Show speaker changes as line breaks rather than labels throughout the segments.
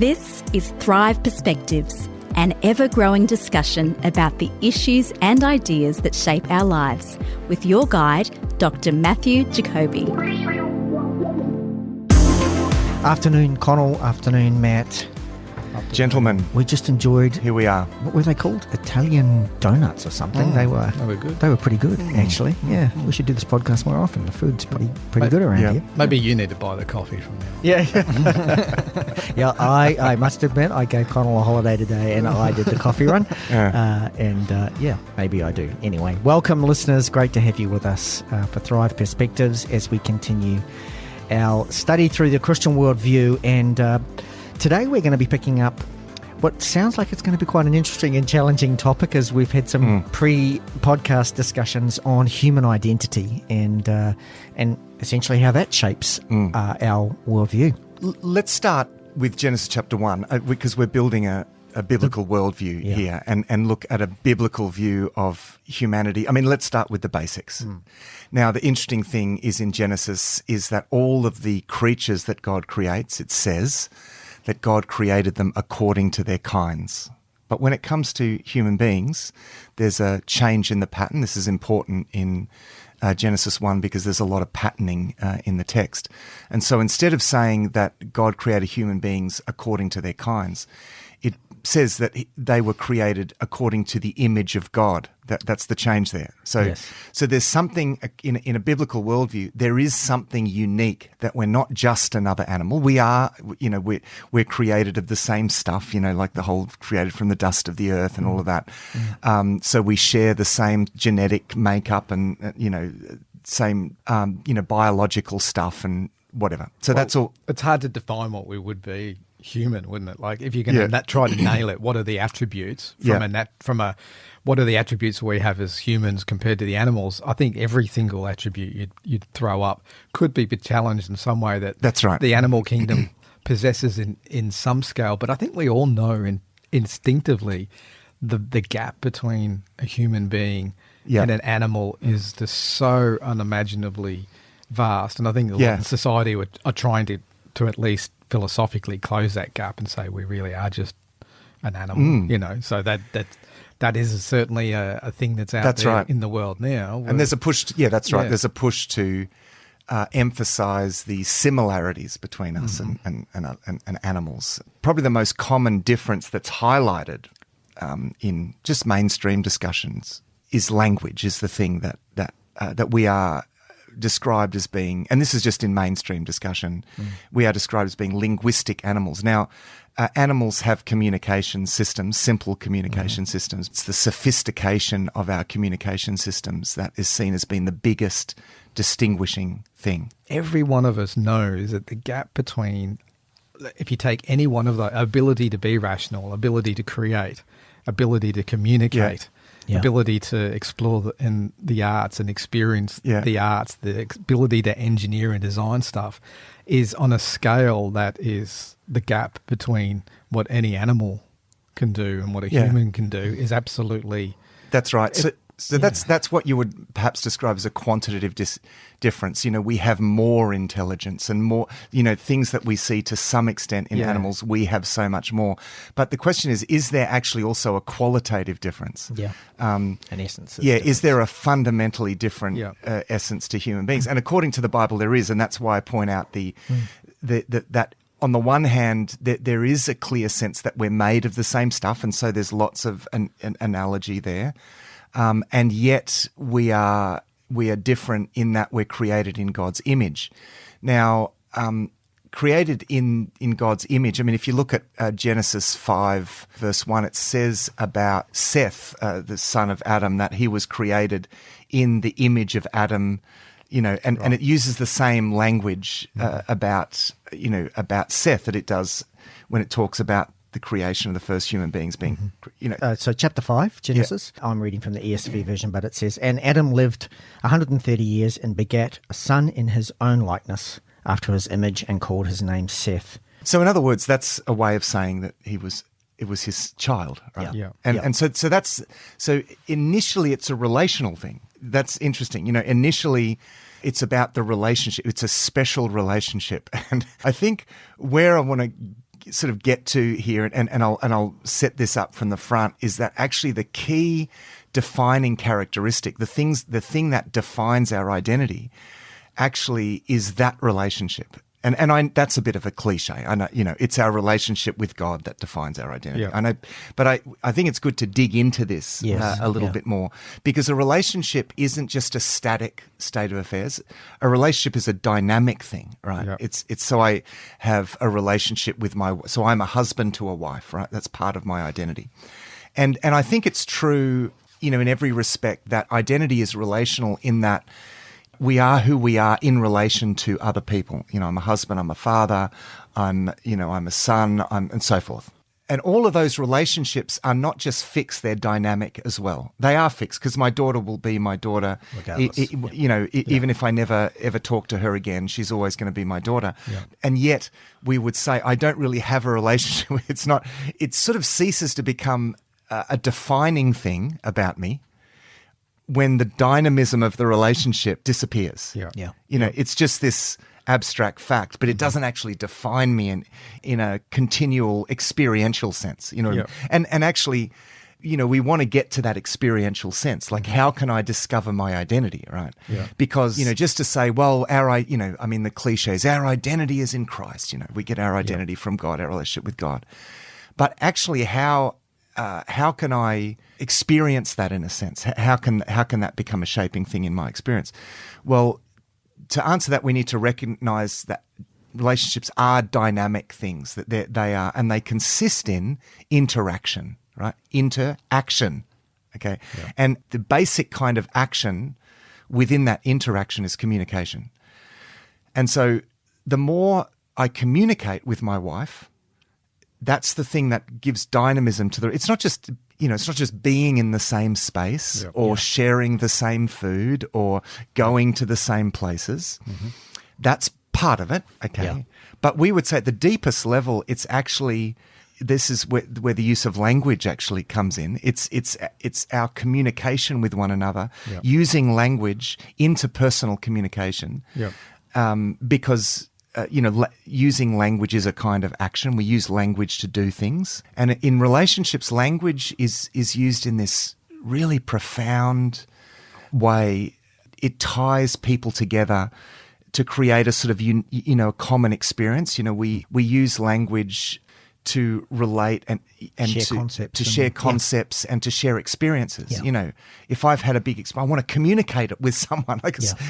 This is Thrive Perspectives, an ever-growing discussion about the issues and ideas that shape our lives, with your guide, Dr. Matthew Jacoby.
Afternoon, Connell. Afternoon, Matt.
Gentlemen,
We just enjoyed,
here we are.
what were they called? Italian donuts or something. They were
good.
They were pretty good, actually. Yeah, we should do this podcast more often. The food's pretty good around here.
Maybe you need to buy the coffee from now.
Yeah. Yeah, I must admit, I gave Connell a holiday today and I did the coffee run. Maybe I do. Anyway, welcome, listeners. Great to have you with us for Thrive Perspectives as we continue our study through the Christian worldview. And today we're going to be picking up what sounds like it's going to be quite an interesting and challenging topic, as we've had some pre-podcast discussions on human identity and essentially how that shapes our worldview.
Let's start with Genesis chapter 1, because we're building a biblical worldview here and look at a biblical view of humanity. I mean, let's start with the basics. Now, the interesting thing is in Genesis is that all of the creatures that God creates, it says that God created them according to their kinds. But when it comes to human beings, there's a change in the pattern. This is important in Genesis 1 because there's a lot of patterning in the text. And so instead of saying that God created human beings according to their kinds, it says that they were created according to the image of God. That's the change there. So there's something in a biblical worldview. There is something unique that we're not just another animal. We are, we're created of the same stuff. Like the whole created from the dust of the earth and all of that. So we share the same genetic makeup and same biological stuff and whatever. So that's all.
It's hard to define what we would be human, wouldn't it? Like if you're going to try to nail it, what are the attributes what are the attributes we have as humans compared to the animals? I think every single attribute you'd throw up could be challenged in some way that's right. The animal kingdom possesses in some scale. But I think we all know instinctively the gap between a human being and an animal is just so unimaginably vast. And I think society are trying to at least philosophically close that gap and say we really are just an animal, So that is certainly a thing that's out there in the world now.
And there's a push. There's a push to emphasize the similarities between us and animals. Probably the most common difference that's highlighted in just mainstream discussions is language. Is the thing that we are described as being, and this is just in mainstream discussion, we are described as being linguistic animals. Now, animals have communication systems, simple communication systems. It's the sophistication of our communication systems that is seen as being the biggest distinguishing thing.
Every one of us knows that the gap between, if you take any one of the ability to be rational, ability to create, ability to communicate, ability to explore the arts and experience the arts, the ability to engineer and design stuff is on a scale that is the gap between what any animal can do and what a human can do is absolutely...
That's right. So that's what you would perhaps describe as a quantitative difference. We have more intelligence and more, things that we see to some extent in animals, we have so much more. But the question is there actually also a qualitative difference?
Yeah, an essence.
Is there a fundamentally different essence to human beings? And according to the Bible, there is, and that's why I point out that on the one hand, there is a clear sense that we're made of the same stuff, and so there's lots of an analogy there. And yet we are different in that we're created in God's image. Now, created in God's image, I mean, if you look at Genesis 5, verse 1, it says about Seth, the son of Adam, that he was created in the image of Adam, and it uses the same language about Seth that it does when it talks about the creation of the first human beings being,
So chapter 5, Genesis, I'm reading from the ESV version, but it says, "And Adam lived 130 years and begat a son in his own likeness after his image and called his name Seth."
So in other words, that's a way of saying that it was his child, right? And so initially it's a relational thing. That's interesting. Initially it's about the relationship. It's a special relationship. And I think where I want to sort of get to here, and I'll set this up from the front, is that actually the key defining characteristic, the thing that defines our identity, actually is that relationship. And that's a bit of a cliche. I know, it's our relationship with God that defines our identity.
Yeah.
I know, but I think it's good to dig into this a little bit more, because a relationship isn't just a static state of affairs. A relationship is a dynamic thing, right?
Yeah.
It's so I have a relationship with so I'm a husband to a wife, right? That's part of my identity. And I think it's true, in every respect, that identity is relational in that we are who we are in relation to other people. I'm a husband, I'm a father, I'm a son, and so forth. And all of those relationships are not just fixed, they're dynamic as well. They are fixed because my daughter will be my daughter. Even if I never ever talk to her again, she's always going to be my daughter. Yeah. And yet we would say, I don't really have a relationship. It sort of ceases to become a defining thing about me when the dynamism of the relationship disappears. It's just this abstract fact, but it doesn't actually define me in a continual experiential sense. And actually, we want to get to that experiential sense. Like, how can I discover my identity, right? Yeah. Because, just to say, well, the cliches, our identity is in Christ. We get our identity from God, our relationship with God. But actually, how can I experience that in a sense? How can that become a shaping thing in my experience? Well, to answer that, we need to recognize that relationships are dynamic things, that they are, and they consist in interaction, right? Interaction, okay? Yeah. And the basic kind of action within that interaction is communication. And so the more I communicate with my wife, that's the thing that gives dynamism to it's not just being in the same space or sharing the same food or going to the same places. Mm-hmm. That's part of it, okay? Yeah. But we would say at the deepest level, it's actually, this is where the use of language actually comes in. It's our communication with one another, using language, interpersonal communication, because using language is a kind of action. We use language to do things. And in relationships, language is used in this really profound way. It ties people together to create a sort of, a common experience. We use language to relate and to share concepts and to share experiences. Yeah. If I've had a big experience, I want to communicate it with someone.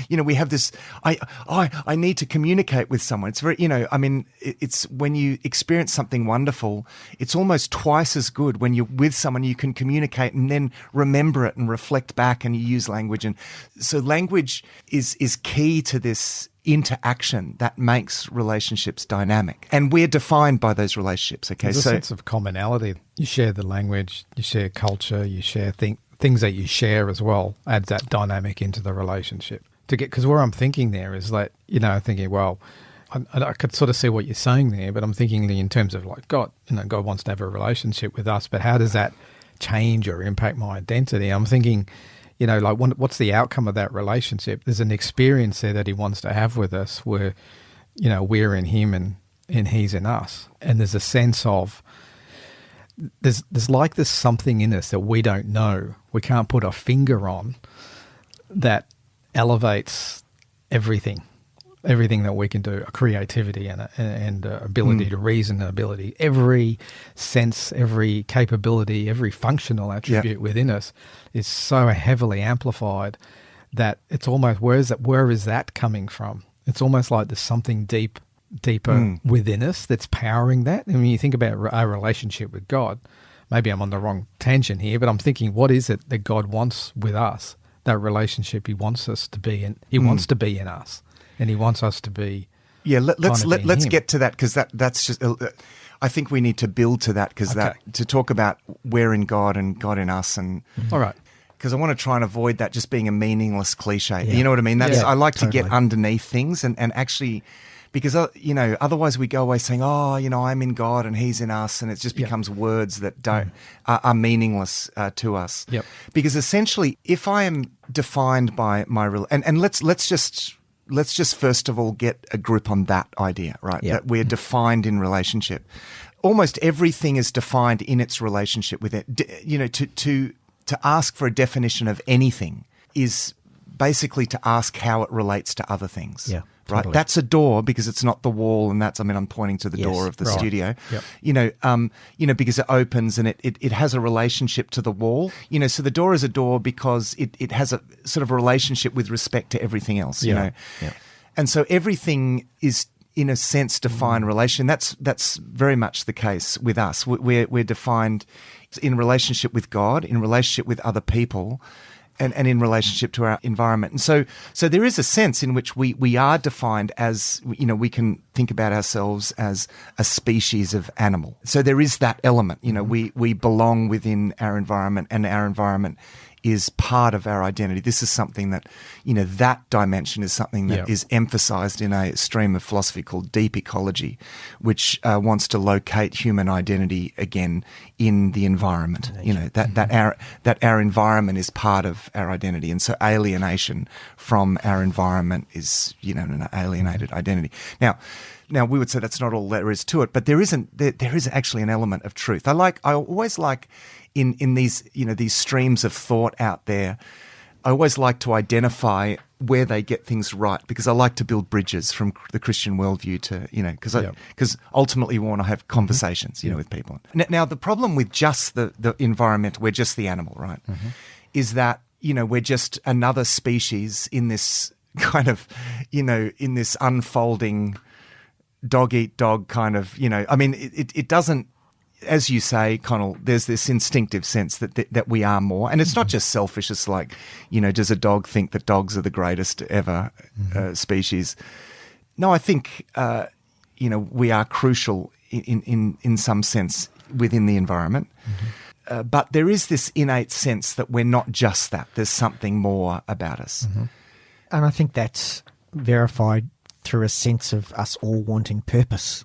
We have this, I need to communicate with someone. It's very, it's when you experience something wonderful, it's almost twice as good when you're with someone, you can communicate and then remember it and reflect back, and you use language. And so language is key to this interaction that makes relationships dynamic, and we're defined by those relationships. Okay,
there's a sense of commonality. You share the language, you share culture, you share things that you share as well. Adds that dynamic into the relationship. Because where I'm thinking there is like, thinking, well, I could sort of see what you're saying there, but I'm thinking in terms of like God. God wants to have a relationship with us, but how does that change or impact my identity? I'm thinking, what's the outcome of that relationship? There's an experience there that he wants to have with us where, we're in him and he's in us. And there's a sense of, there's something in us that we don't know, we can't put a finger on, that elevates everything that we can do, creativity and ability to reason, ability, every sense, every capability, every functional attribute within us is so heavily amplified that it's almost, where is that coming from? It's almost like there's something deeper within us that's powering that. And when you think about our relationship with God, maybe I'm on the wrong tangent here, but I'm thinking, what is it that God wants with us? That relationship He wants us to be in. He wants to be in us. And He wants us to be. Yeah,
let's get to that, because that's just. I think we need to build to that, because to talk about we're in God and God in us, and
all right,
because I want to try and avoid that just being a meaningless cliche. Yeah. You know what I mean? I like to get underneath things and actually, because otherwise we go away saying, I'm in God and He's in us, and it just becomes words that are meaningless to us. Yep. Because essentially, if I am defined by my and let's just let's just first of all get a grip on that idea, right?
Yeah.
That we're defined in relationship. Almost everything is defined in its relationship with it. To ask for a definition of anything is basically to ask how it relates to other things.
Yeah.
Right.
Totally.
That's a door because it's not the wall, and I'm pointing to the door of the studio.
Yep.
Because it opens and it has a relationship to the wall. So the door is a door because it has a sort of a relationship with respect to everything else.
Yeah.
And so everything is, in a sense, defined relation. That's very much the case with us. We're defined in relationship with God, in relationship with other people, and in relationship to our environment. And so there is a sense in which we are defined as, we can think about ourselves as a species of animal. So there is that element, we belong within our environment, and our environment is part of our identity. This is something that, that dimension is something that is emphasized in a stream of philosophy called deep ecology, which wants to locate human identity again in the environment. That our environment is part of our identity. And so alienation from our environment is, an alienated identity. Now we would say that's not all there is to it, but there is actually an element of truth. I always like in these, these streams of thought out there, I always like to identify where they get things right, because I like to build bridges from the Christian worldview to, because ultimately we want to have conversations, with people. Now, the problem with just the environment, we're just the animal, right, is that, we're just another species in this kind of, in this unfolding dog eat dog kind of, it doesn't, as you say, Connell, there's this instinctive sense that we are more. And it's not just selfish. It's like, does a dog think that dogs are the greatest ever species? No, I think, we are crucial in some sense within the environment. But there is this innate sense that we're not just that. There's something more about us.
And I think that's verified through a sense of us all wanting purpose.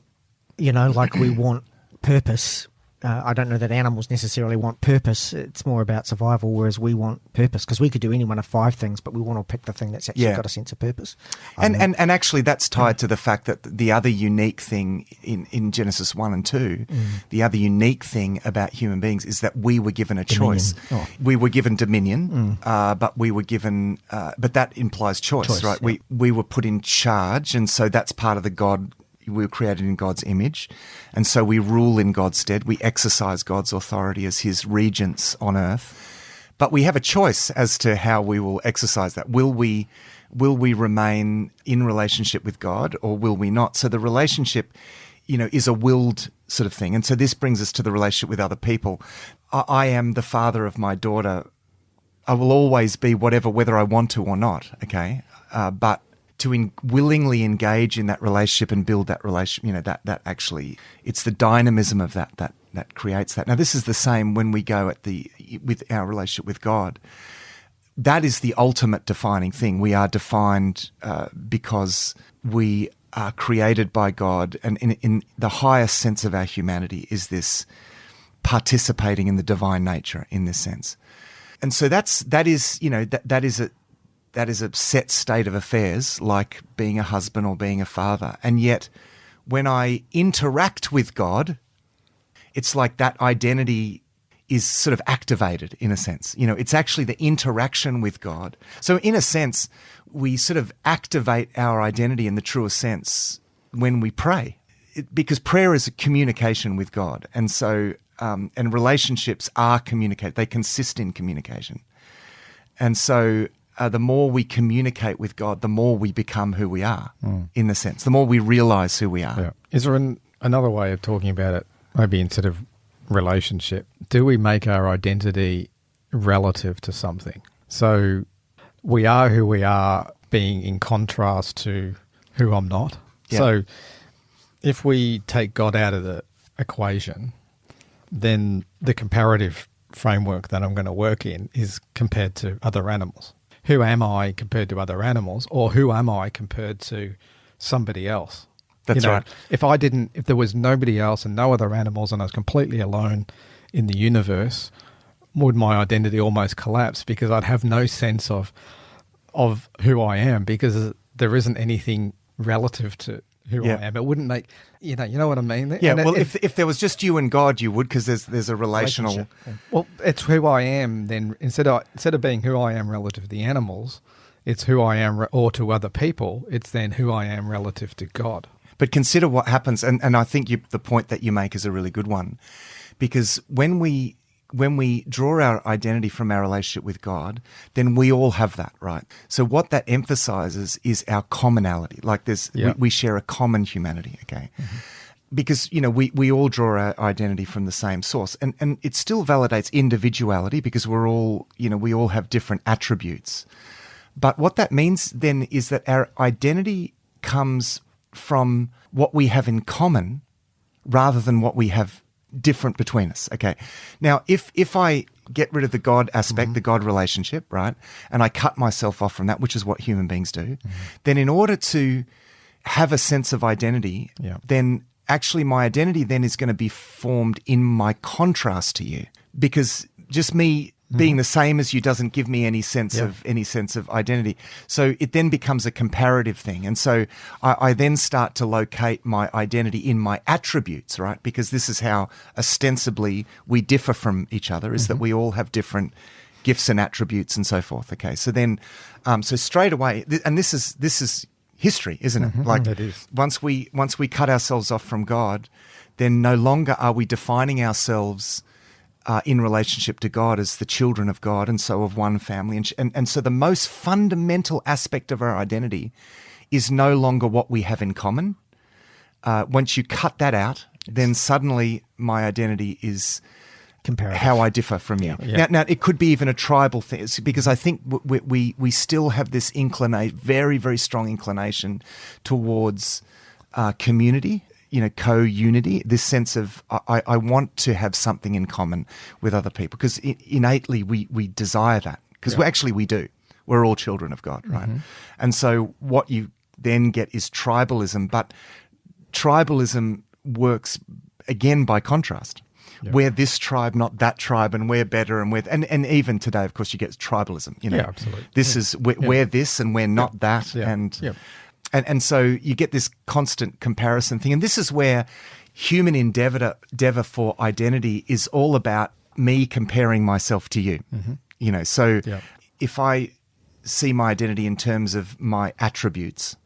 Like we want purpose. I don't know that animals necessarily want purpose. It's more about survival, whereas we want purpose, because we could do any one of 5 things, but we want to pick the thing that's actually got a sense of purpose.
And actually that's tied to the fact that the other unique thing in Genesis 1 and 2, the other unique thing about human beings is that we were given a choice. We were given dominion, but we were given, but that implies choice, right?
Yeah.
We were put in charge, and so that's part of the God. We were created in God's image, and so we rule in God's stead. We exercise God's authority as his regents on earth. But we have a choice as to how we will exercise that. Will we remain in relationship with God, or will we not? So the relationship, is a willed sort of thing. And so this brings us to the relationship with other people. I am the father of my daughter. I will always be whether I want to or not, okay? But to willingly engage in that relationship and build that relationship, that actually, it's the dynamism of that creates that. Now, this is the same when we go with our relationship with God. That is the ultimate defining thing. We are defined because we are created by God, and in the highest sense of our humanity is this participating in the divine nature in this sense. And so that is a set state of affairs, like being a husband or being a father. And yet, when I interact with God, it's like that identity is sort of activated in a sense. It's actually the interaction with God. So in a sense, we sort of activate our identity in the truest sense when we pray, because prayer is a communication with God. And so, and relationships are communicated. They consist in communication. And so, the more we communicate with God, the more we become who we are, in the sense. The more we realize who we are.
Yeah. Is there another way of talking about it, maybe instead of relationship? Do we make our identity relative to something? So we are who we are, being in contrast to who I'm not. Yeah. So if we take God out of the equation, then the comparative framework that I'm going to work in is compared to other animals. Who am I compared to other animals, or who am I compared to somebody else?
That's right.
If there was nobody else and no other animals, and I was completely alone in the universe, would my identity almost collapse, because I'd have no sense of who I am, because there isn't anything relative to who I am. It wouldn't make, you know what I mean?
Yeah, and if there was just you and God, you would, because there's a relational...
Well, it's who I am then. Instead of being who I am relative to the animals, it's who I am, or to other people, it's then who I am relative to God.
But consider what happens, and I think the point that you make is a really good one, because when we draw our identity from our relationship with God, then we all have that, right? So what that emphasizes is our commonality. Like we share a common humanity, okay? Mm-hmm. Because, we all draw our identity from the same source. And it still validates individuality because we're all, we all have different attributes. But what that means then is that our identity comes from what we have in common rather than what we have different between us. Okay. Now, if I get rid of the God aspect, the God relationship, right, and I cut myself off from that, which is what human beings do, then in order to have a sense of identity, then actually my identity then is going to be formed in my contrast to you, because just me being the same as you doesn't give me any sense of identity. So it then becomes a comparative thing. And so I then start to locate my identity in my attributes, right? Because this is how ostensibly we differ from each other, is that we all have different gifts and attributes and so forth. Okay. So then, so straight away, and this is history, isn't it? Like
it is.
Once we cut ourselves off from God, then no longer are we defining ourselves in relationship to God as the children of God, and so of one family. And so the most fundamental aspect of our identity is no longer what we have in common. Once you cut that out, then suddenly my identity is how I differ from you.
Yeah.
Now, it could be even a tribal thing, because I think we still have this very, very strong inclination towards community, co-unity, this sense of I want to have something in common with other people, because innately we desire that, because we do. We're all children of God, right? And so what you then get is tribalism, but tribalism works again by contrast. We're this tribe, not that tribe, and we're better, and even today, of course, you get tribalism.
Absolutely.
This is we're this and we're not that, And so you get this constant comparison thing. And this is where human endeavor for identity is all about me comparing myself to you. So if I see my identity in terms of my attributes,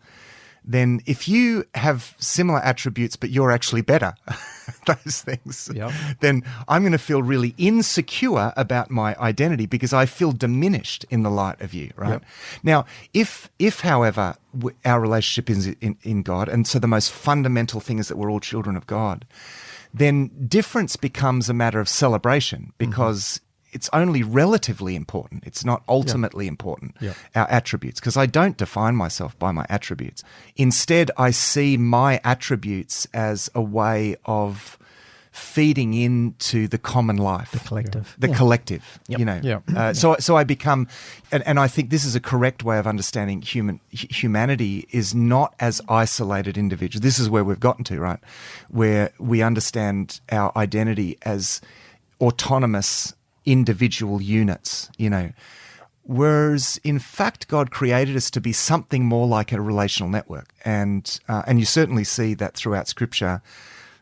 then if you have similar attributes but you're actually better, those things, then I'm going to feel really insecure about my identity because I feel diminished in the light of you, right? Now, if however, our relationship is in God, and so the most fundamental thing is that we're all children of God, then difference becomes a matter of celebration, because it's only relatively important. It's not ultimately important, our attributes, because I don't define myself by my attributes. Instead, I see my attributes as a way of feeding into the common life. The collective, So I become, and I think this is a correct way of understanding humanity is not as isolated individuals. This is where we've gotten to, right? Where we understand our identity as autonomous individual units, whereas in fact God created us to be something more like a relational network, and you certainly see that throughout Scripture.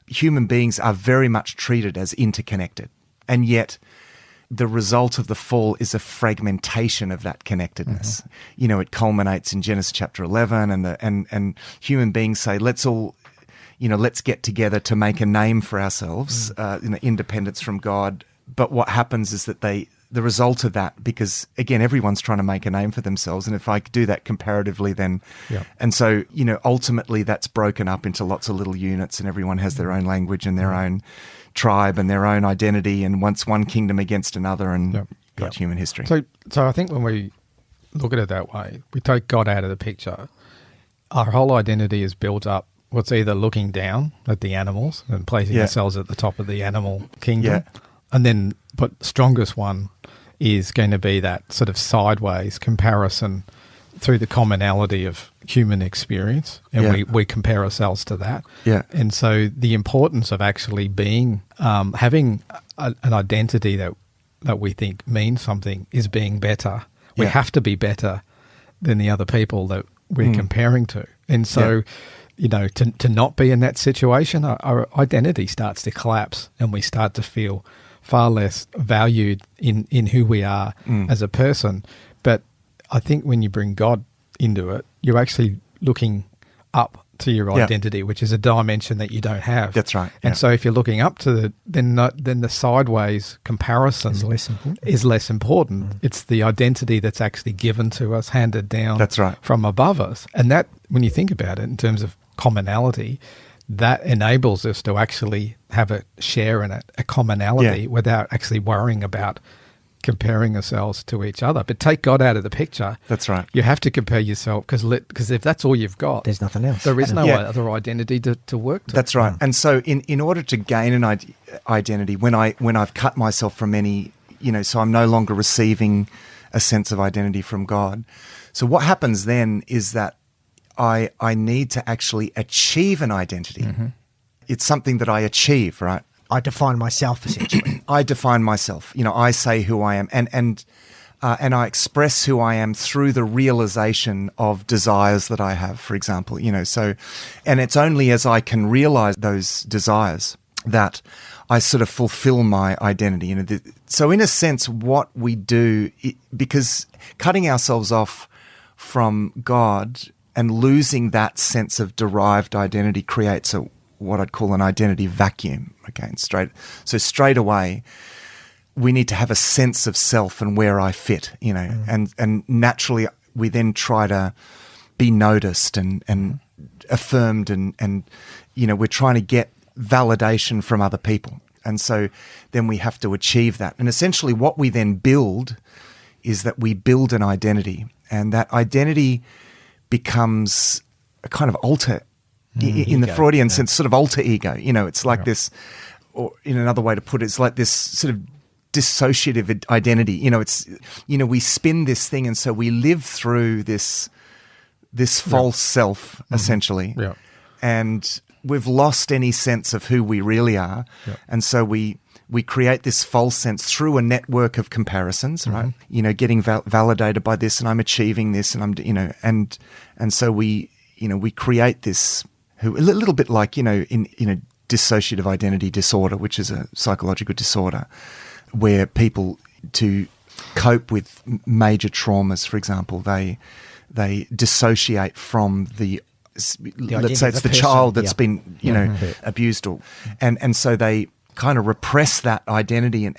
Human beings are very much treated as interconnected, and yet the result of the fall is a fragmentation of that connectedness. It culminates in Genesis chapter 11, and human beings say, let's all, let's get together to make a name for ourselves, independence from God. But what happens is that the result of that, because again, everyone's trying to make a name for themselves. And if I do that comparatively, then, and so, ultimately that's broken up into lots of little units, and everyone has their own language and their own tribe and their own identity, and once one kingdom against another, and got human history.
So I think when we look at it that way, we take God out of the picture, our whole identity is built up. What's either looking down at the animals and placing ourselves at the top of the animal kingdom. And then, but the strongest one is going to be that sort of sideways comparison through the commonality of human experience, and we compare ourselves to that. And so the importance of actually being, having an identity that we think means something is being better. We have to be better than the other people that we're comparing to. And so, to not be in that situation, our identity starts to collapse and we start to feel far less valued in who we are as a person. But I think when you bring God into it, you're actually looking up to your identity, which is a dimension that you don't have.
That's right.
And so if you're looking up to then the sideways comparison is less important. It's the identity that's actually given to us, handed down from above us. And that, when you think about it in terms of commonality, that enables us to actually have a share in it, a commonality, without actually worrying about comparing ourselves to each other. But take God out of the picture. That's right. You have to compare yourself because if that's all you've got,
there's nothing else.
There is no other identity to work to.
That's right. And so in order to gain an identity, when I've cut myself from any, so I'm no longer receiving a sense of identity from God. So what happens then is that I need to actually achieve an identity. Mm-hmm. It's something that I achieve, right?
I define myself, essentially.
I define myself. I say who I am, and I express who I am through the realization of desires that I have, for example. So, and it's only as I can realize those desires that I sort of fulfill my identity. So, in a sense, what we do, because cutting ourselves off from God and losing that sense of derived identity creates what I'd call an identity vacuum. Again, straight away, we need to have a sense of self and where I fit, and naturally we then try to be noticed and affirmed and we're trying to get validation from other people. And so then we have to achieve that. And essentially what we then build is that we build an identity, and that identity becomes a kind of alter in the Freudian sense, sort of alter ego. It's like this, or in another way to put it, it's like this sort of dissociative identity. We spin this thing, and so we live through this false self, essentially. Yeah. And we've lost any sense of who we really are. Yeah. And so we create this false sense through a network of comparisons, right? Getting validated by this, and I'm achieving this, and I'm, and so we create this, a little bit like, in dissociative identity disorder, which is a psychological disorder where people, to cope with major traumas, for example, they dissociate from let's say it's the child that's been, abused, and so they kind of repress that identity and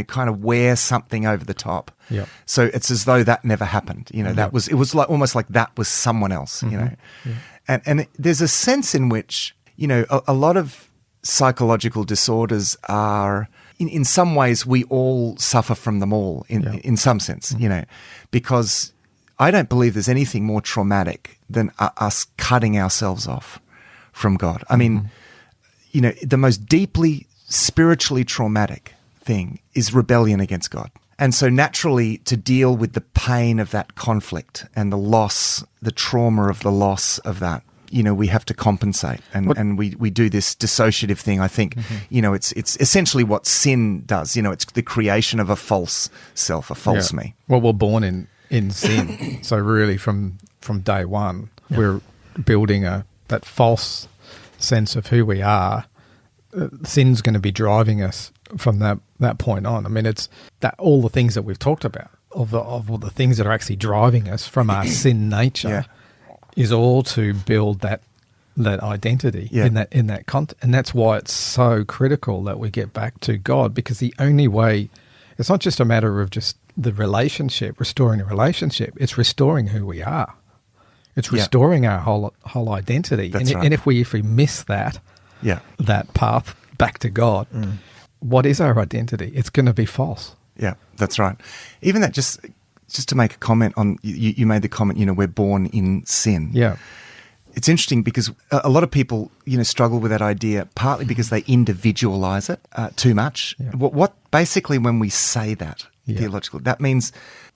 kind of wear something over the top. Yeah. So it's as though that never happened. It was like almost like that was someone else. Yeah. And there's a sense in which a lot of psychological. In some ways, we all suffer from them all. In some sense, because I don't believe there's anything more traumatic than us cutting ourselves off from God. I mean, the most deeply spiritually traumatic thing is rebellion against God. And so naturally, to deal with the pain of that conflict and the loss, the trauma of the loss of that, we have to compensate. And we do this dissociative thing. I think, it's essentially what sin does. It's the creation of a false self, a false me.
Well, we're born in sin. So really from day one, we're building that false sense of who we are. Sin's going to be driving us from that point on. I mean, it's that all the things that we've talked about, of all the things that are actually driving us from our sin nature, is all to build that identity in that context. And that's why it's so critical that we get back to God, because the only way, it's not just a matter of just the relationship, restoring a relationship, it's restoring who we are. It's restoring our whole identity. And if we miss that path back to God, what is our identity? It's going to be false.
Yeah, that's right. Even that, just to make a comment on, you made the comment, we're born in sin. Yeah. It's interesting because a lot of people, struggle with that idea, partly because they individualize it too much. Yeah. What basically, when we say that theologically, that means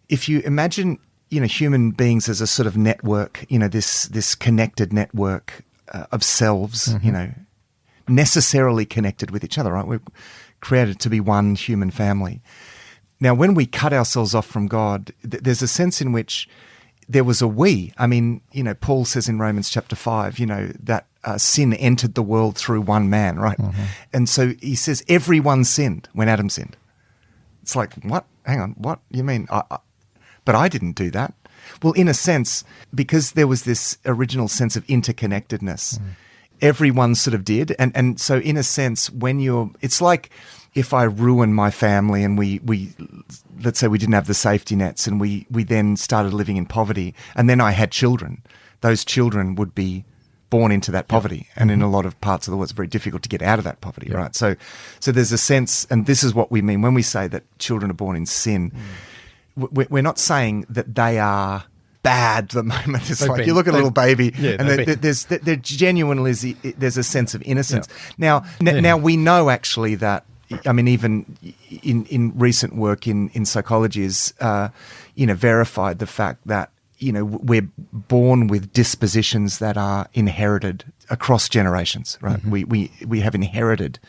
if you imagine, human beings as a sort of network, this connected network of selves, necessarily connected with each other, right? We're created to be one human family. Now, when we cut ourselves off from God, there's a sense in which there was a we. I mean, Paul says in Romans chapter 5, that sin entered the world through one man, right? Mm-hmm. And so he says everyone sinned when Adam sinned. It's like, what? Hang on, what? You mean, but I didn't do that. Well, in a sense, because there was this original sense of interconnectedness, everyone sort of did. And so in a sense, it's like if I ruin my family and we let's say we didn't have the safety nets and we then started living in poverty and then I had children, those children would be born into that poverty. And in a lot of parts of the world, it's very difficult to get out of that poverty, right? So there's a sense, and this is what we mean when we say that children are born in sin. We're not saying that they are bad at the moment. It's like you look at a little baby and there genuinely there's a sense of innocence. Yeah. Now we know actually that, I mean, even in recent work in psychology is, verified the fact that, we're born with dispositions that are inherited across generations, right? Mm-hmm. We have inherited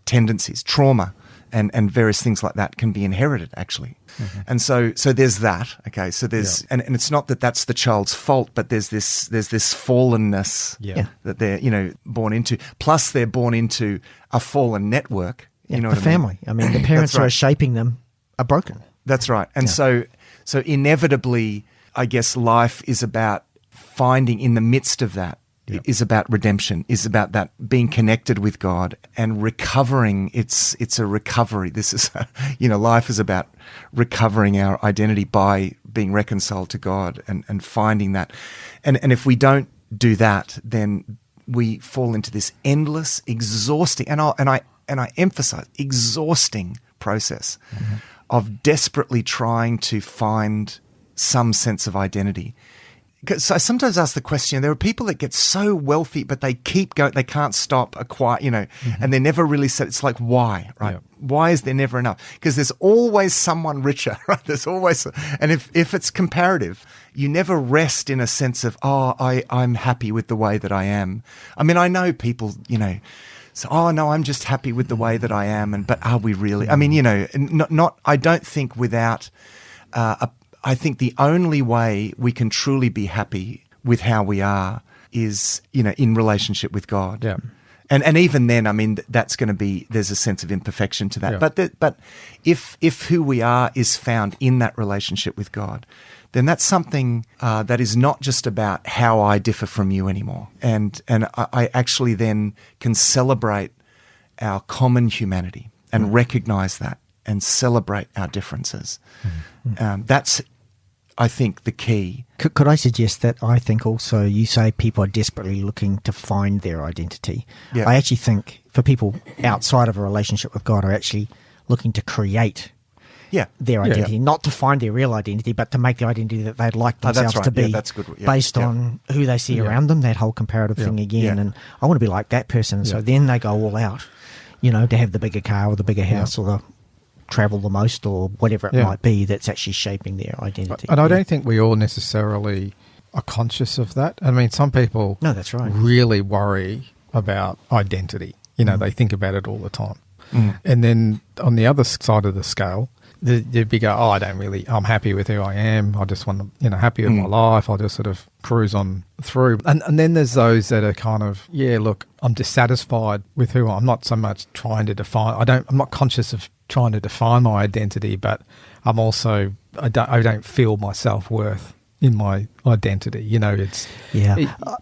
tendencies, trauma, and various things like that can be inherited actually. Mm-hmm. And so there's that. Okay. So there's, and it's not that that's the child's fault, but there's this fallenness that they're, born into. Plus they're born into a fallen network.
Yeah, the family. I mean, the parents who are shaping them are broken.
That's right. And so inevitably, I guess life is about finding in the midst of that, is about redemption, is about that being connected with God and recovering. It's a recovery. This is, life is about recovering our identity by being reconciled to God and finding that. And if we don't do that, then we fall into this endless, exhausting, and I emphasize exhausting process of desperately trying to find some sense of identity. So I sometimes ask the question, there are people that get so wealthy, but they keep going, they can't stop and they're never really set. It's like, why, right? Yeah. Why is there never enough? Because there's always someone richer, right? There's always, and if it's comparative, you never rest in a sense of, I'm happy with the way that I am. I mean, I know people, so, no, I'm just happy with the way that I am. But are we really? I mean, I don't think without, I think the only way we can truly be happy with how we are is, in relationship with God. Yeah. And even then, I mean, that's going to be, there's a sense of imperfection to that. Yeah. But if who we are is found in that relationship with God, then that's something that is not just about how I differ from you anymore. And I actually then can celebrate our common humanity and recognize that and celebrate our differences. Mm-hmm. That's, I think, the key.
Could I suggest that I think also you say people are desperately looking to find their identity. Yeah. I actually think for people outside of a relationship with God are actually looking to create their identity, not to find their real identity, but to make the identity that they'd like themselves to be based on who they see around them, that whole comparative thing again. And I want to be like that person. And so then they go all out, to have the bigger car or the bigger house or the travel the most or whatever it might be that's actually shaping their identity.
And I don't think we all necessarily are conscious of that. I mean, some people really worry about identity. They think about it all the time. Mm. And then on the other side of the scale, the bigger, I'm happy with who I am. I just want to, happy with my life. I'll just sort of cruise on through. And then there's those that are kind of, look, I'm dissatisfied with who I'm not so much trying to define. I'm not conscious of trying to define my identity, but I'm also, I don't feel my self-worth in my identity.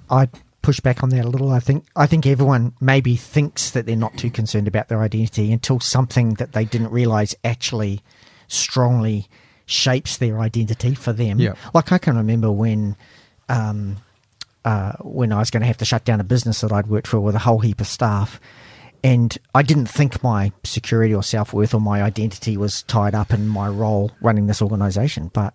I push back on that a little. I think everyone maybe thinks that they're not too concerned about their identity until something that they didn't realize actually strongly shapes their identity for them. Yeah. Like I can remember when I was going to have to shut down a business that I'd worked for with a whole heap of staff, and I didn't think my security or self-worth or my identity was tied up in my role running this organisation. But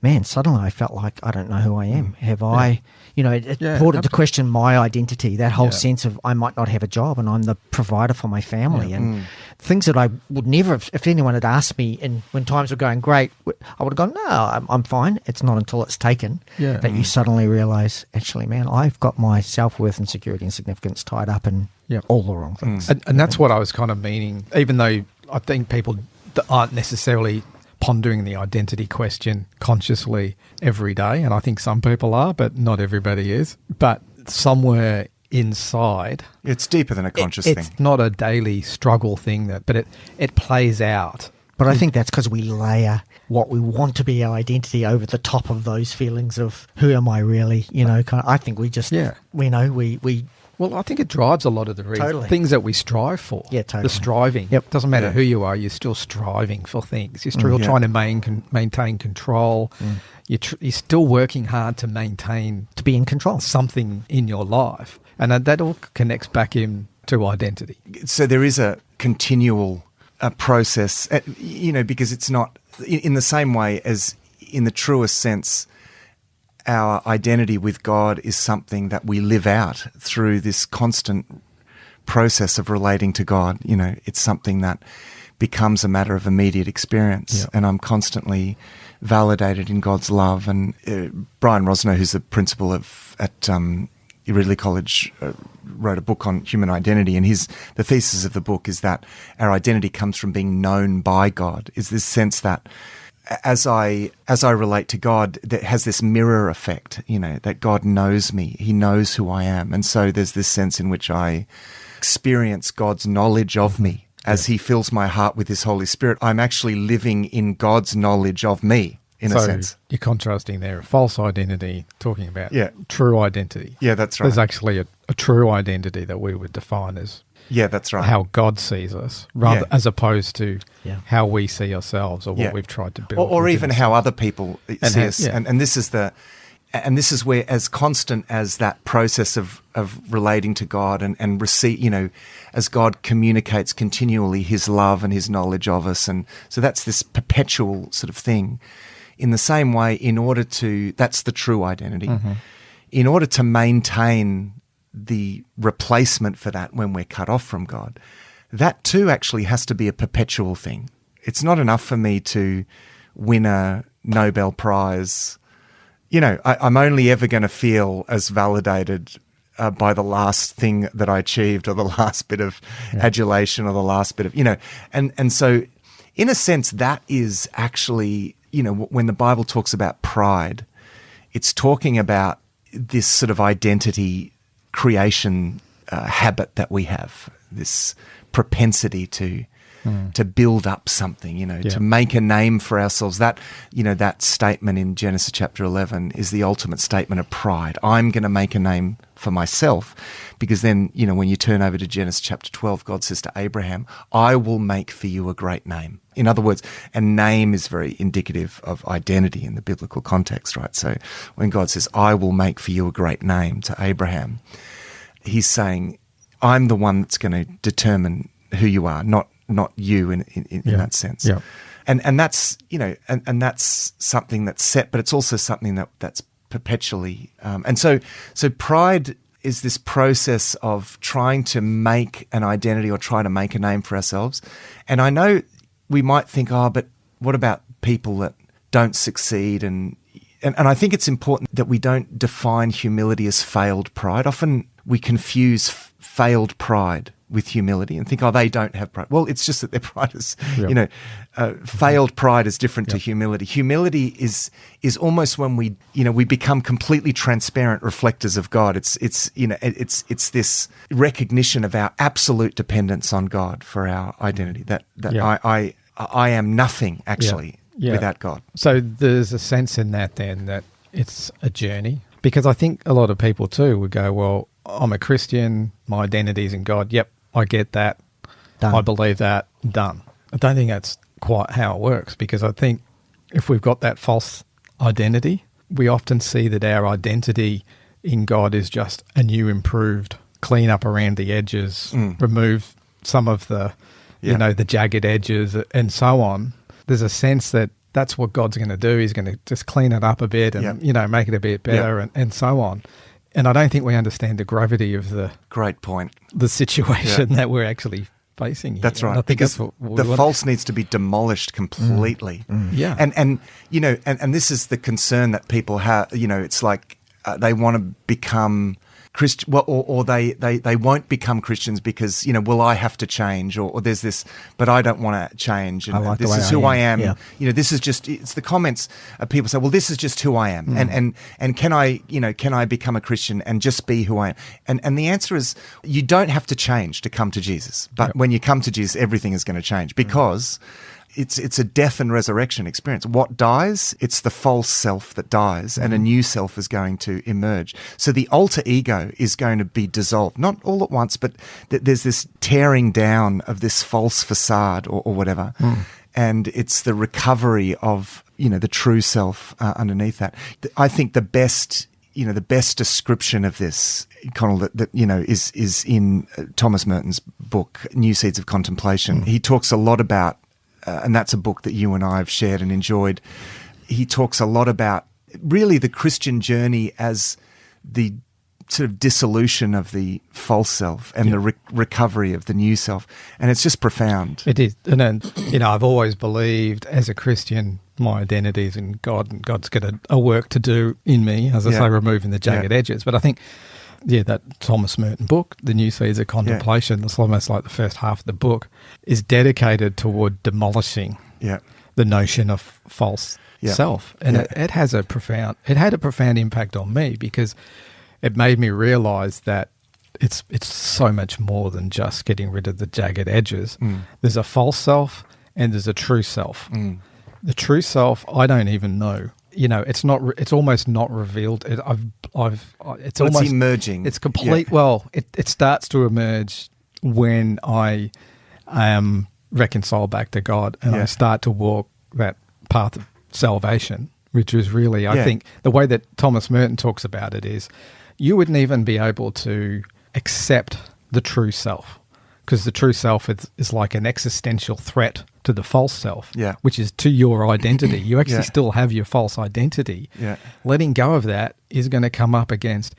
man, suddenly I felt like I don't know who I am. Have I, it brought into question my identity, that whole sense of I might not have a job and I'm the provider for my family and things that I would never, if anyone had asked me when times were going great, I would have gone, no, I'm fine. It's not until it's taken that you suddenly realise, actually, man, I've got my self-worth and security and significance tied up in all the wrong things.
And that's what I was kind of meaning, even though I think people that aren't necessarily pondering the identity question consciously every day. And I think some people are, but not everybody is. But somewhere inside,
it's deeper than a conscious thing.
It's not a daily struggle thing, but it plays out.
But I think that's because we layer what we want to be our identity over the top of those feelings of who am I really? I think we just, we
Well, I think it drives a lot of the things that we strive for.
Yeah, totally.
The striving.
Yep.
Doesn't matter who you are, you're still striving for things. You're still trying to maintain control. You're still working hard to
be in control.
Something in your life. And that all connects back into identity.
So there is a continual process, because it's not in the same way as in the truest sense, our identity with God is something that we live out through this constant process of relating to God. It's something that becomes a matter of immediate experience, and I'm constantly validated in God's love. And Brian Rosner, who's the principal at Ridley College, wrote a book on human identity, and the thesis of the book is that our identity comes from being known by God. Is this sense that as I relate to God, that has this mirror effect, that God knows me, He knows who I am, and so there's this sense in which I experience God's knowledge of me as He fills my heart with His Holy Spirit. I'm actually living in God's knowledge of me. In a sense.
You're contrasting there a false identity, talking about true identity.
Yeah, that's right.
There's actually a true identity that we would define as
that's right.
how God sees us, rather as opposed to how we see ourselves or what we've tried to build.
Or even how other people see us. And this is where, as constant as that process of relating to God and receive, as God communicates continually His love and His knowledge of us. And so that's this perpetual sort of thing. In the same way, that's the true identity. In order to maintain the replacement for that when we're cut off from God, that too actually has to be a perpetual thing. It's not enough for me to win a Nobel Prize. I'm only ever going to feel as validated by the last thing that I achieved, or the last bit of adulation, or the last bit of, and so in a sense that is actually, when the Bible talks about pride, it's talking about this sort of identity creation habit that we have, this propensity to build up something, to make a name for ourselves. That, that statement in Genesis chapter 11 is the ultimate statement of pride. I'm going to make a name for myself, because then, when you turn over to Genesis chapter 12, God says to Abraham, I will make for you a great name. In other words, a name is very indicative of identity in the biblical context, right? So when God says, I will make for you a great name to Abraham, He's saying, I'm the one that's going to determine who you are, not you in that sense.
Yeah.
And that's, and that's something that's set, but it's also something that's perpetually. And so pride is this process of trying to make an identity or try to make a name for ourselves. And I know we might think, but what about people that don't succeed? And I think it's important that we don't define humility as failed pride. Often we confuse failed pride with humility and think, they don't have pride. Well, it's just that their pride is, failed pride is different to humility. Humility is almost when we become completely transparent reflectors of God. It's this recognition of our absolute dependence on God for our identity. That I am nothing actually without God.
So there's a sense in that then that it's a journey, because I think a lot of people too would go, well, I'm a Christian, my identity is in God. Yep, I get that. Done. I believe that. Done. I don't think that's quite how it works, because I think if we've got that false identity, we often see that our identity in God is just a new, improved, clean up around the edges, remove some of the, the jagged edges and so on. There's a sense that that's what God's going to do. He's going to just clean it up a bit and, make it a bit better and so on. And I don't think we understand the gravity of the
great point,
the situation that we're actually facing here.
That's right.
And I think
because
that's what
the false needs to be demolished completely.
Yeah.
And this is the concern that people have. It's like they want to become or they won't become Christians because, well, I have to change, or there's this, but I don't want to change. And
I like
this
the way
is who I am.
Yeah.
This is just, it's the comments of people say, well, this is just who I am. And can I become a Christian and just be who I am? And the answer is, you don't have to change to come to Jesus. But when you come to Jesus, everything is going to change because it's a death and resurrection experience. What dies? It's the false self that dies, and a new self is going to emerge. So the alter ego is going to be dissolved, not all at once, but there's this tearing down of this false facade or whatever, and it's the recovery of the true self underneath that. I think the best description of this, Connell, is in Thomas Merton's book, New Seeds of Contemplation. He talks a lot about, and that's a book that you and I have shared and enjoyed. He talks a lot about really the Christian journey as the sort of dissolution of the false self and the recovery of the new self. And it's just profound.
It is. And then, I've always believed as a Christian, my identity is in God, and God's got a work to do in me, as I say, removing the jagged edges. But I think, that Thomas Merton book, The New Seeds of Contemplation, it's almost like the first half of the book, is dedicated toward demolishing the notion of false self. And it had a profound impact on me, because it made me realise that it's so much more than just getting rid of the jagged edges. There's a false self and there's a true self. The true self, I don't even know. It's not. It's almost not revealed. It's almost
emerging.
It's complete. Yeah. Well, it starts to emerge when I am reconciled back to God, and I start to walk that path of salvation, which is really, I think, the way that Thomas Merton talks about it is, you wouldn't even be able to accept the true self, because the true self is like an existential threat to the false self, which is to your identity. You actually still have your false identity. Letting go of that is going to come up against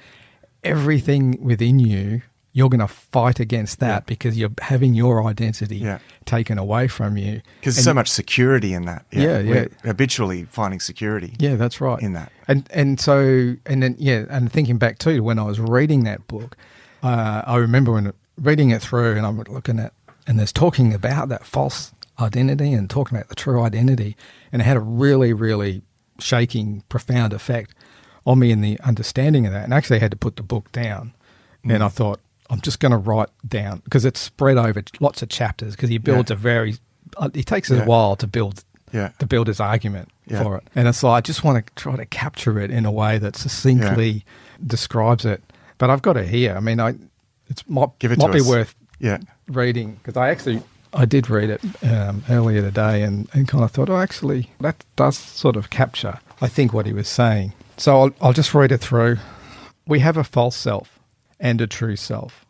everything within you. You're going to fight against that because you're having your identity taken away from you.
Because there's so much security in that.
We're
habitually finding security.
Yeah, that's right.
In that.
And thinking back too, when I was reading that book, I remember when reading it through, and I'm looking at, and there's talking about that false identity and talking about the true identity, and it had a really, really shaking, profound effect on me in the understanding of that. And actually I had to put the book down, and I thought, I'm just going to write down, because it's spread over lots of chapters, because he builds it takes a while to build his argument for it. And it's like, I just want to try to capture it in a way that succinctly describes it. But I've got it here. I mean, it might be worth reading, because I did read it earlier today and kind of thought, actually, that does sort of capture, I think, what he was saying. So I'll just read it through. We have a false self and a true self.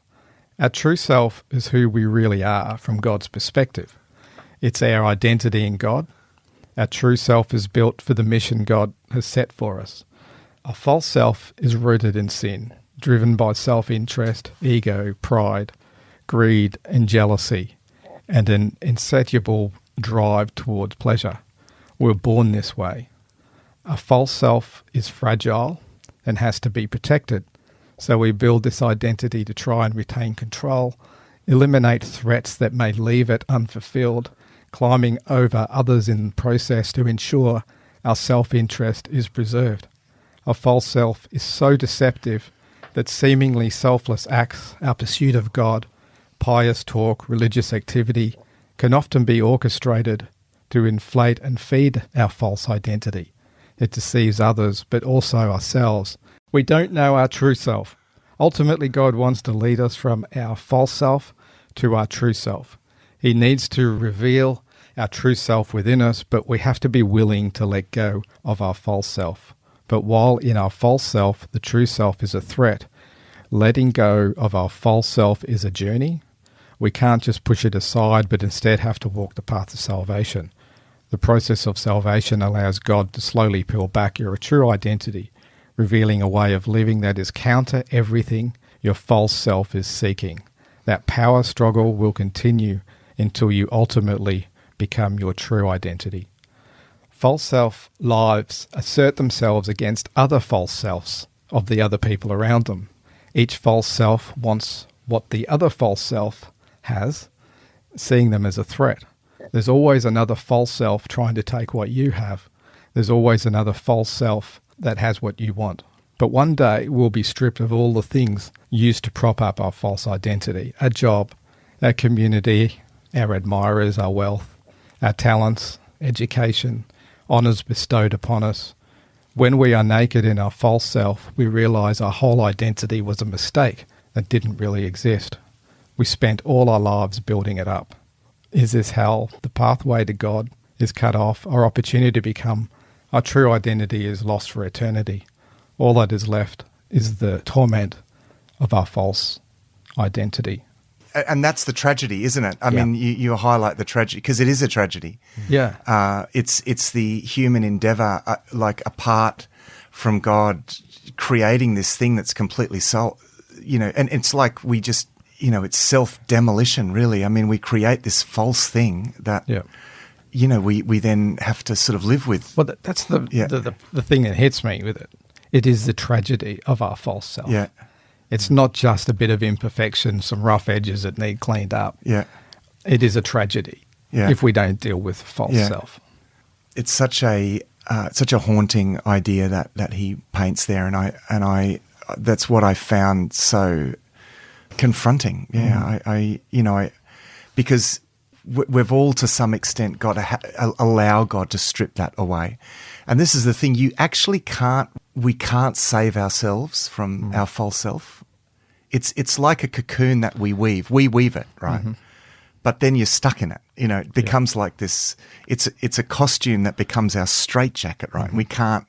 Our true self is who we really are from God's perspective. It's our identity in God. Our true self is built for the mission God has set for us. Our false self is rooted in sin, driven by self-interest, ego, pride, greed and jealousy, and an insatiable drive towards pleasure. We're born this way. A false self is fragile and has to be protected, so we build this identity to try and retain control, eliminate threats that may leave it unfulfilled, climbing over others in the process to ensure our self-interest is preserved. A false self is so deceptive that seemingly selfless acts, our pursuit of God, pious talk, religious activity, can often be orchestrated to inflate and feed our false identity. It deceives others, but also ourselves. We don't know our true self. Ultimately, God wants to lead us from our false self to our true self. He needs to reveal our true self within us, but we have to be willing to let go of our false self. But while in our false self, the true self is a threat, letting go of our false self is a journey. We can't just push it aside, but instead have to walk the path of salvation. The process of salvation allows God to slowly peel back your true identity, revealing a way of living that is counter everything your false self is seeking. That power struggle will continue until you ultimately become your true identity. False self lives assert themselves against other false selves of the other people around them. Each false self wants what the other false self has, seeing them as a threat. There's always another false self trying to take what you have. There's always another false self that has what you want. But one day we'll be stripped of all the things used to prop up our false identity, our job, our community, our admirers, our wealth, our talents, education, honours bestowed upon us. When we are naked in our false self, we realise our whole identity was a mistake that didn't really exist. We spent all our lives building it up. Is this hell? The pathway to God is cut off. Our opportunity to become our true identity is lost for eternity. All that is left is the torment of our false identity.
And that's the tragedy, isn't it? I mean, you highlight the tragedy because it is a tragedy.
Yeah.
It's the human endeavour, like apart from God, creating this thing that's completely and it's like we just, it's self-demolition, really. I mean, we create this false thing that, we then have to sort of live with.
Well, that's the thing that hits me with it. It is the tragedy of our false self.
Yeah.
It's not just a bit of imperfection, some rough edges that need cleaned up.
Yeah.
It is a tragedy if we don't deal with false self.
It's such a haunting idea that he paints there, and I that's what I found so confronting. Yeah, because we've all to some extent got to allow God to strip that away, and this is the thing: you actually can't. We can't save ourselves from our false self. It's like a cocoon that we weave. We weave it, right? Mm-hmm. But then you're stuck in it. It becomes like this. It's a costume that becomes our straitjacket, right? Mm-hmm. We can't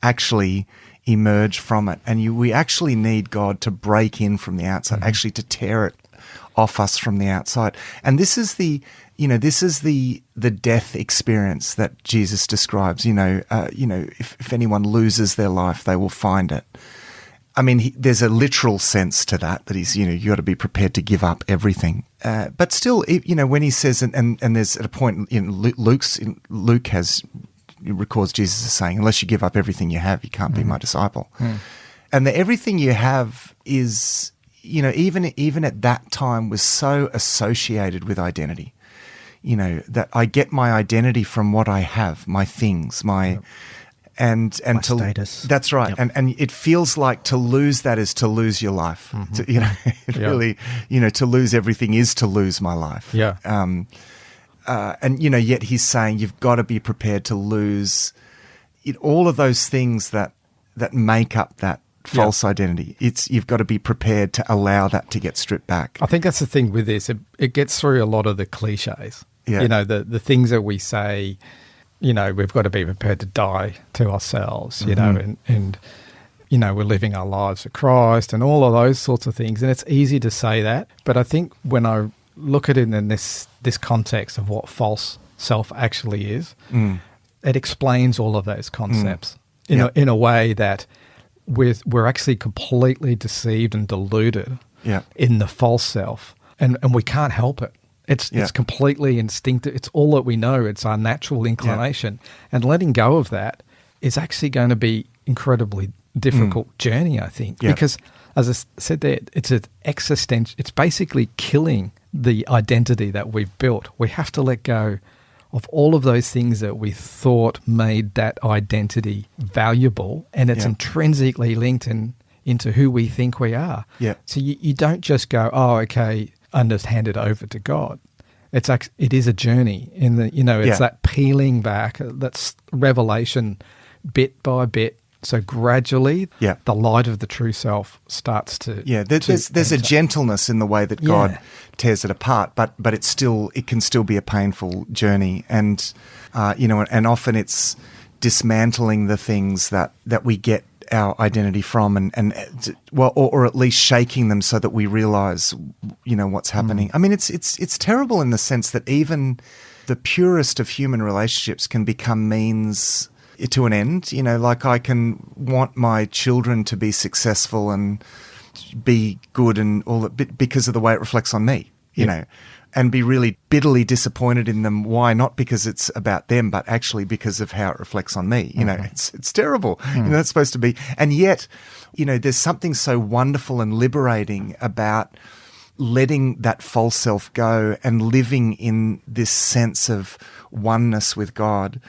actually emerge from it. And we actually need God to break in from the outside, actually to tear it off us from the outside. And this is the death experience that Jesus describes. If anyone loses their life, they will find it. I mean, there's a literal sense to that he's, you got to be prepared to give up everything. But still, when he says, and there's at a point Luke records Jesus as saying, unless you give up everything you have, you can't be my disciple. And the everything you have is, even at that time was so associated with identity. That I get my identity from what I have, my things, my
status.
That's right. Yep. And it feels like to lose that is to lose your life. Mm-hmm. Really, to lose everything is to lose my life.
Yeah.
And yet he's saying you've got to be prepared to lose all of those things that make up that false identity. You've got to be prepared to allow that to get stripped back.
I think that's the thing with this. It gets through a lot of the cliches.
Yeah.
The things that we say, we've got to be prepared to die to ourselves, and we're living our lives for Christ and all of those sorts of things. And it's easy to say that. But I think when I look at it in this context of what false self actually is, it explains all of those concepts in a way that we're actually completely deceived and deluded in the false self, and we can't help it. It's completely instinctive. It's all that we know. It's our natural inclination. And letting go of that is actually going to be incredibly difficult journey, I think. Because, as I said there, it's an existential. It's basically killing the identity that we've built. We have to let go of all of those things that we thought made that identity valuable, and it's intrinsically linked into who we think we are.
Yeah.
So you don't just go, oh, okay, and just hand it over to God. It is a journey in the, it's that peeling back, that's revelation bit by bit. So gradually, the light of the true self starts to.
Yeah, there's a gentleness in the way that God tears it apart, but it can still be a painful journey, and and often it's dismantling the things that we get our identity from, or at least shaking them so that we realize what's happening. I mean, it's terrible in the sense that even the purest of human relationships can become means to an end. Like I can want my children to be successful and be good and all that because of the way it reflects on me. you know, and be really bitterly disappointed in them. Why? Not because it's about them, but actually because of how it reflects on me. You know, it's terrible. You know, it's supposed to be. And yet, you know, there's something so wonderful and liberating about letting that false self go and living in this sense of oneness with God.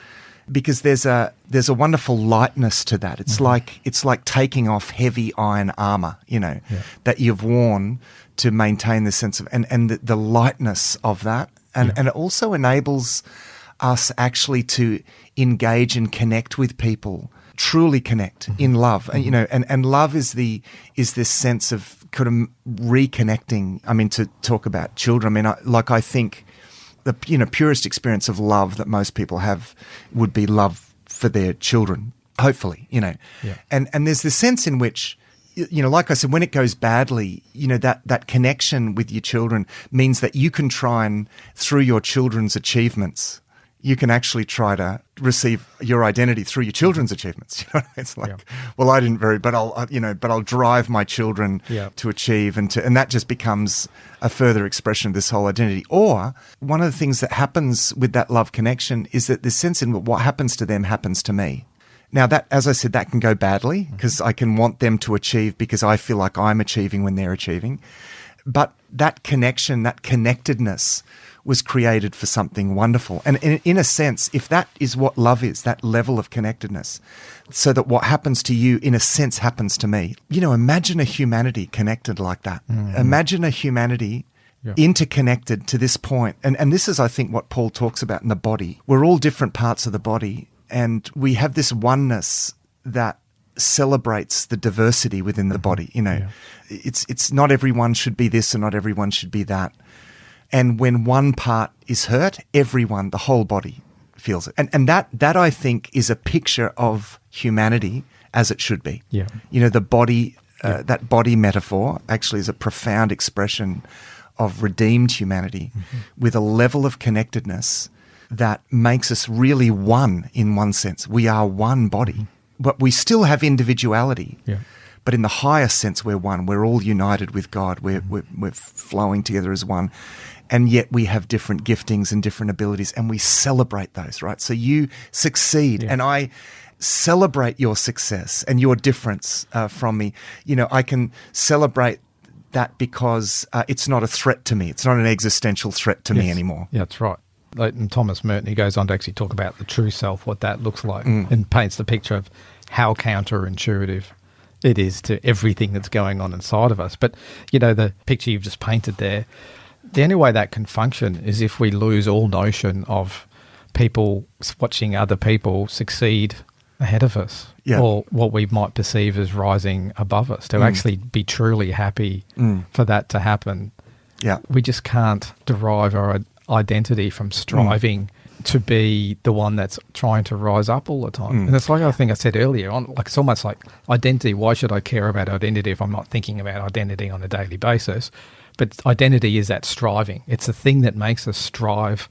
Because there's a wonderful lightness to that. It's like taking off heavy iron armor, you know, that you've worn to maintain the sense of and the lightness of that. And it also enables us actually to engage and connect with people, truly connect in love. And you know, and love is this sense of kind of reconnecting. I mean, to talk about children, I mean, I think the purest experience of love that most people have would be love for their children, hopefully, you know. Yeah. And there's this sense in which, you know, like I said, when it goes badly, you know, that connection with your children means that you can try and, through your children's achievements, you can actually try to receive your identity through your children's achievements. You know, it's like, well, I didn't but I'll drive my children to achieve, and that just becomes a further expression of this whole identity. Or one of the things that happens with that love connection is that this sense in what happens to them happens to me. Now that, as I said, that can go badly because I can want them to achieve because I feel like I'm achieving when they're achieving. But that connection, that connectedness was created for something wonderful. And in a sense, if that is what love is, that level of connectedness, so that what happens to you, in a sense, happens to me. You know, imagine a humanity connected like that. Imagine a humanity interconnected to this point. And this is, I think, what Paul talks about in the body. We're all different parts of the body, and we have this oneness that celebrates the diversity within the body. You know, it's not everyone should be this and not everyone should be that. And when one part is hurt, everyone, the whole body feels it. And that I think is a picture of humanity as it should be. Yeah. You know, the body, that body metaphor actually is a profound expression of redeemed humanity with a level of connectedness that makes us really one in one sense. We are one body, but we still have individuality. Yeah. But in the highest sense, we're one. We're all united with God. We're flowing together as one. And yet we have different giftings and different abilities, and we celebrate those, right? So you succeed, and I celebrate your success and your difference from me. You know, I can celebrate that because it's not a threat to me. It's not an existential threat to me anymore.
Yeah, that's right. Like in Thomas Merton, he goes on to actually talk about the true self, what that looks like, and paints the picture of how counterintuitive it is to everything that's going on inside of us. But, you know, the picture you've just painted there, the only way that can function is if we lose all notion of people watching other people succeed ahead of us, or what we might perceive as rising above us, to actually be truly happy for that to happen. Yeah, we just can't derive our identity from striving to be the one that's trying to rise up all the time. And it's like I think I said earlier on, like it's almost like identity. Why should I care about identity if I'm not thinking about identity on a daily basis? But identity is that striving. It's the thing that makes us strive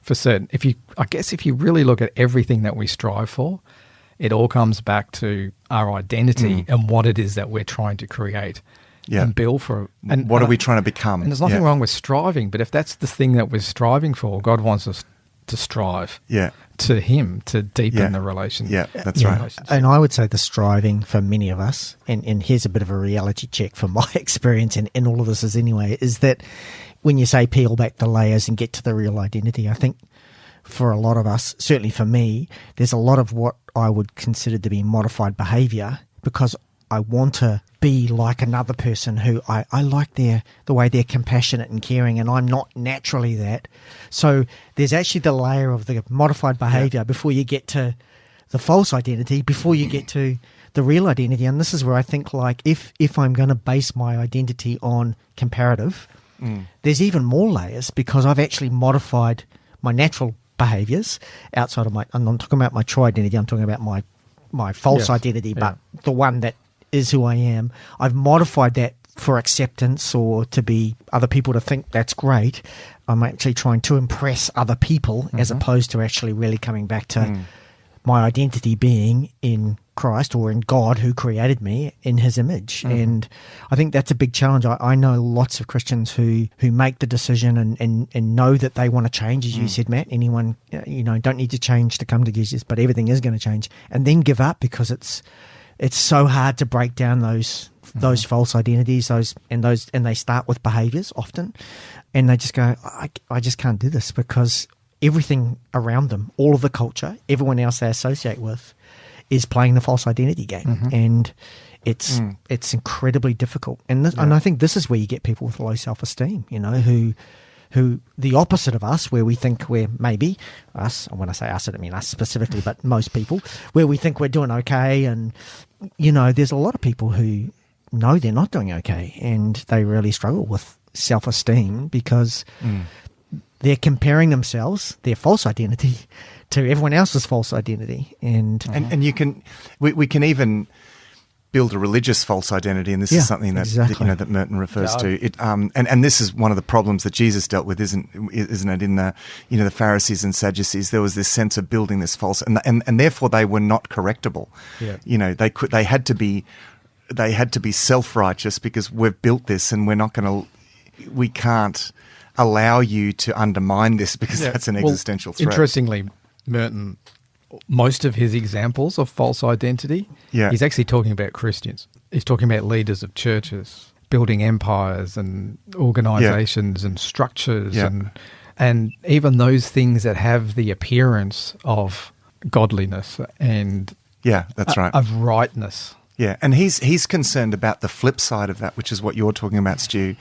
for certain. If you really look at everything that we strive for, it all comes back to our identity and what it is that we're trying to create and build for.
And what are we trying to become?
And there's nothing wrong with striving, but if that's the thing that we're striving for, God wants us to strive to Him, to deepen the relationship.
Yeah, that's right.
And I would say the striving for many of us, and here's a bit of a reality check from my experience in all of this is that when you say peel back the layers and get to the real identity, I think for a lot of us, certainly for me, there's a lot of what I would consider to be modified behaviour because I want to be like another person who I like the way they're compassionate and caring, and I'm not naturally that. So there's actually the layer of the modified behaviour before you get to the false identity, before you get to the real identity. And this is where I think, like, if I'm going to base my identity on comparative, there's even more layers because I've actually modified my natural behaviours outside of I'm not talking about my true identity, I'm talking about my false identity, but the one that is who I am. I've modified that for acceptance or to be other people to think that's great. I'm actually trying to impress other people as opposed to actually really coming back to my identity being in Christ or in God who created me in his image. And I think that's a big challenge. I know lots of Christians who make the decision and know that they want to change, as you said, Matt. Anyone, don't need to change to come to Jesus, but everything is going to change, and then give up because it's so hard to break down those false identities, and they start with behaviors often, and they just go, I just can't do this, because everything around them, all of the culture, everyone else they associate with, is playing the false identity game, and it's incredibly difficult. And I think this is where you get people with low self-esteem, who the opposite of us, where we think we're maybe us. And when I say us, I don't mean us specifically, but most people, where we think we're doing okay, and there's a lot of people who know they're not doing okay, and they really struggle with self-esteem because they're comparing themselves, their false identity, to everyone else's false identity. And
we can even build a religious false identity, and this is something that that Merton refers to. It and this is one of the problems that Jesus dealt with, isn't it? In the the Pharisees and Sadducees, there was this sense of building this false, and therefore they were not correctable. Yeah. They had to be self-righteous, because we've built this, and we can't allow you to undermine this, because that's an existential threat.
Interestingly, Merton, most of his examples of false identity, he's actually talking about Christians. He's talking about leaders of churches, building empires and organizations and structures and even those things that have the appearance of godliness and
that's right.
of rightness.
Yeah, and he's concerned about the flip side of that, which is what you're talking about, Stu.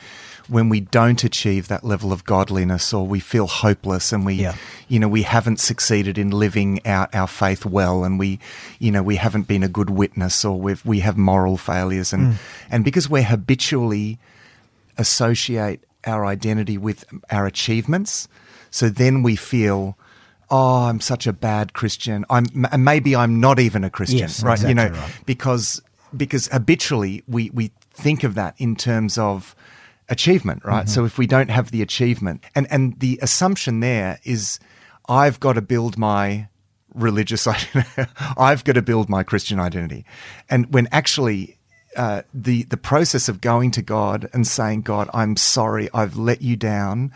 When we don't achieve that level of godliness, or we feel hopeless, and we haven't succeeded in living out our faith well, and we haven't been a good witness, or we have moral failures, and because we habitually associate our identity with our achievements, so then we feel, I'm such a bad Christian. Maybe I'm not even a Christian, right?
Exactly right.
Because habitually we think of that in terms of achievement, right? So if we don't have the achievement, and the assumption there is, I've got to build my religious identity, I've got to build my Christian identity, and when actually the process of going to God and saying, God, I'm sorry, I've let you down.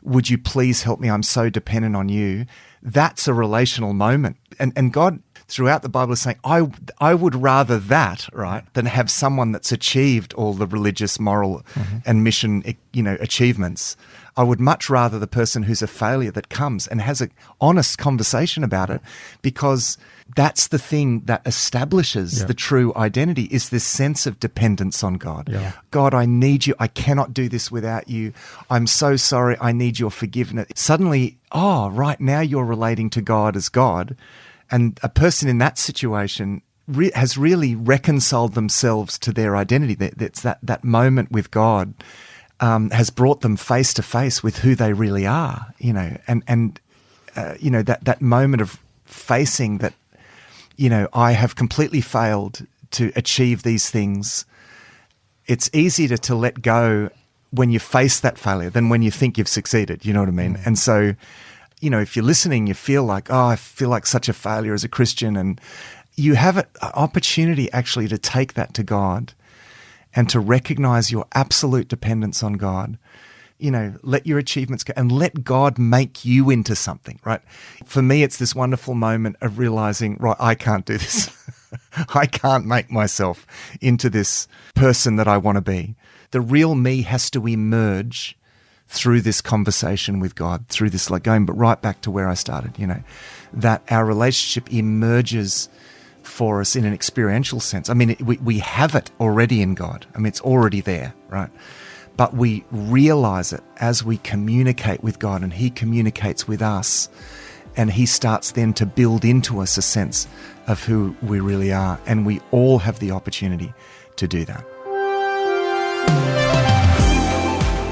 Would you please help me? I'm so dependent on you. That's a relational moment. And God, throughout the Bible, is saying, I would rather that, right, than have someone that's achieved all the religious, moral, and mission, achievements. I would much rather the person who's a failure that comes and has an honest conversation about it, because that's the thing that establishes the true identity, is this sense of dependence on God. Yeah. God, I need you. I cannot do this without you. I'm so sorry. I need your forgiveness. Suddenly, right now you're relating to God as God. And a person in that situation has really reconciled themselves to their identity. That's that moment with God has brought them face to face with who they really are, and that moment of facing that, I have completely failed to achieve these things. It's easier to let go when you face that failure than when you think you've succeeded. You know what I mean? And so, if you're listening, you feel like, I feel like such a failure as a Christian, and you have an opportunity actually to take that to God and to recognize your absolute dependence on God. Let your achievements go and let God make you into something, right? For me, it's this wonderful moment of realizing, right, I can't do this. I can't make myself into this person that I want to be. The real me has to emerge through this conversation with God, through this, going but right back to where I started, that our relationship emerges for us in an experiential sense. I mean, we have it already in God. I mean, it's already there, right? But we realize it as we communicate with God, and He communicates with us, and He starts then to build into us a sense of who we really are. And we all have the opportunity to do that.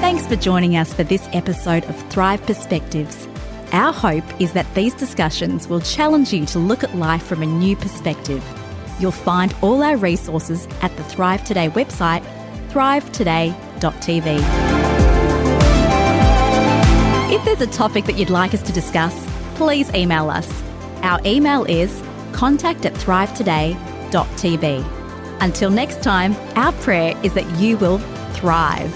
Thanks for joining us for this episode of Thrive Perspectives. Our hope is that these discussions will challenge you to look at life from a new perspective. You'll find all our resources at the Thrive Today website, thrivetoday.tv. If there's a topic that you'd like us to discuss, please email us. Our email is contact@thrivetoday.tv. Until next time, our prayer is that you will thrive.